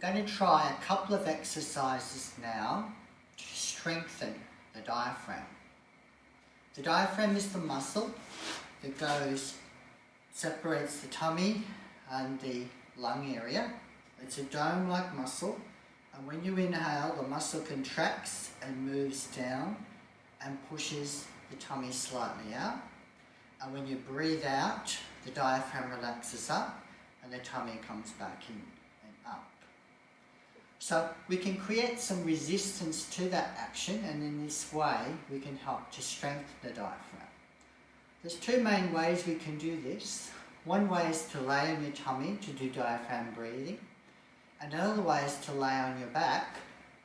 We're going to try a couple of exercises now to strengthen the diaphragm. The diaphragm is the muscle that separates the tummy and the lung area. It's a dome-like muscle, and when you inhale, the muscle contracts and moves down and pushes the tummy slightly out. And when you breathe out, the diaphragm relaxes up and the tummy comes back in and up. So we can create some resistance to that action, and in this way we can help to strengthen the diaphragm. There's two main ways we can do this. One way is to lay on your tummy to do diaphragm breathing, and another way is to lay on your back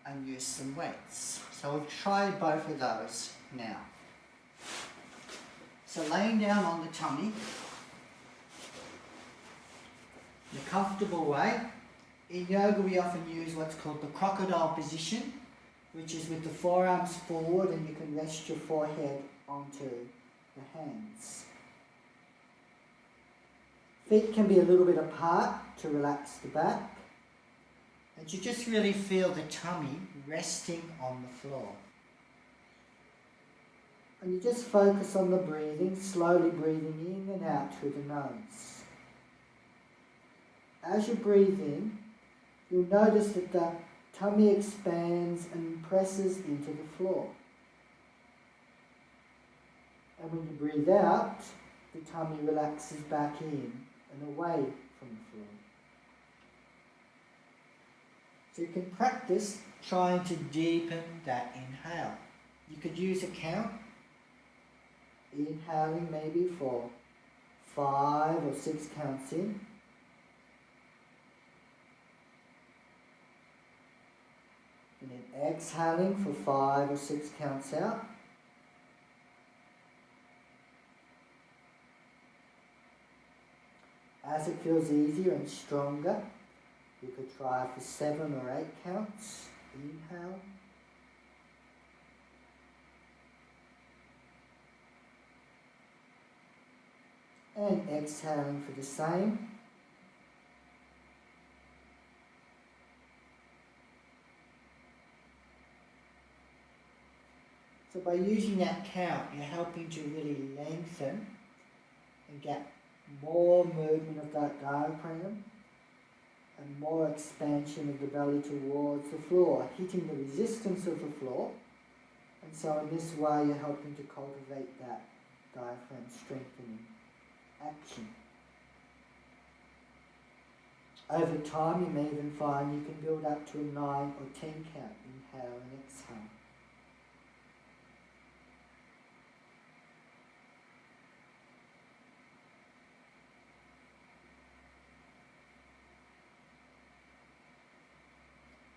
and use some weights. So we'll try both of those now. So laying down on the tummy in a comfortable way. In yoga we often use what's called the crocodile position, which is with the forearms forward and you can rest your forehead onto the hands. Feet can be a little bit apart to relax the back, and you just really feel the tummy resting on the floor. And you just focus on the breathing, slowly breathing in and out through the nose. As you breathe in, you'll notice that the tummy expands and presses into the floor. And when you breathe out, the tummy relaxes back in and away from the floor. So you can practice trying to deepen that inhale. You could use a count, inhaling maybe for 5 or 6 counts in, and then exhaling for 5 or 6 counts out. As it feels easier and stronger, you could try for 7 or 8 counts. Inhale. And exhaling for the same. So by using that count, you're helping to really lengthen and get more movement of that diaphragm and more expansion of the belly towards the floor, hitting the resistance of the floor. And so in this way you're helping to cultivate that diaphragm strengthening action. Over time you may even find you can build up to a 9 or 10 count, inhale and exhale.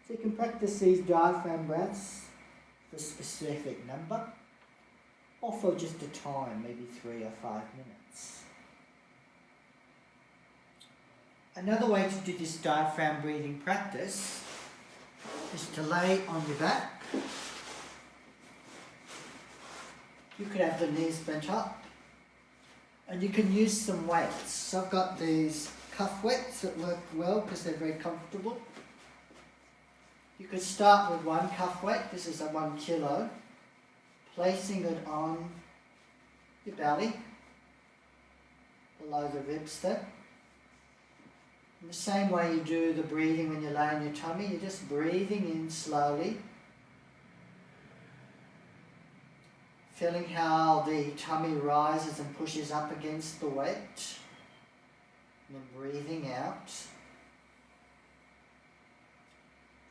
So you can practice these diaphragm breaths for a specific number, or for just a time, maybe 3 or 5 minutes. Another way to do this diaphragm breathing practice is to lay on your back. You could have the knees bent up, and you can use some weights. So I've got these cuff weights that work well because they're very comfortable. You could start with one cuff weight. This is a 1 kilo. Placing it on your belly, below the ribs there. In the same way you do the breathing when you lay on your tummy, you're just breathing in slowly. Feeling how the tummy rises and pushes up against the weight. And then breathing out.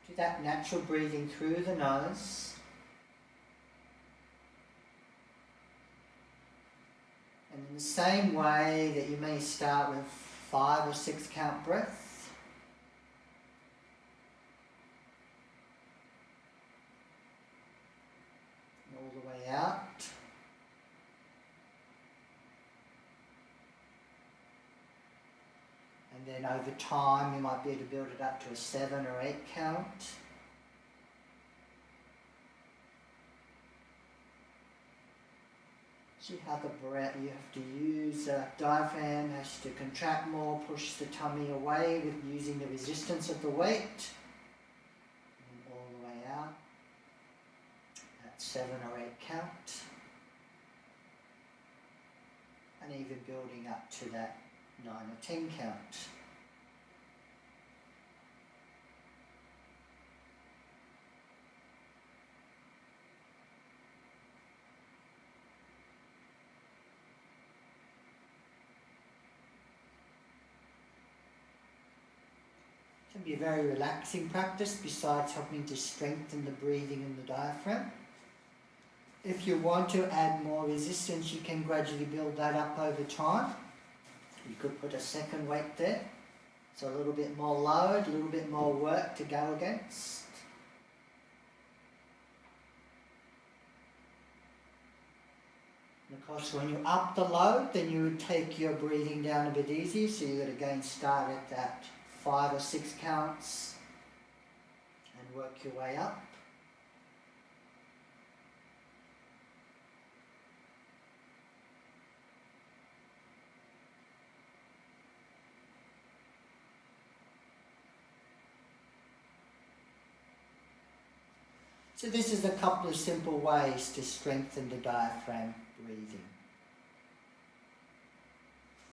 Do that natural breathing through the nose. And in the same way that you may start with 5 or 6 count breath, and all the way out. And then over time you might be able to build it up to a 7 or 8 count. See how the breath, you have to use diaphragm has to contract more, push the tummy away with using the resistance of the weight. And all the way out at 7 or 8 count. And even building up to that 9 or 10 count. It can be a very relaxing practice besides helping to strengthen the breathing and the diaphragm. If you want to add more resistance, you can gradually build that up over time. You could put a second weight there. So a little bit more load, a little bit more work to go against. And of course, when you up the load, then you would take your breathing down a bit easier. So you would again start at that 5 or 6 counts and work your way up. So this is a couple of simple ways to strengthen the diaphragm breathing.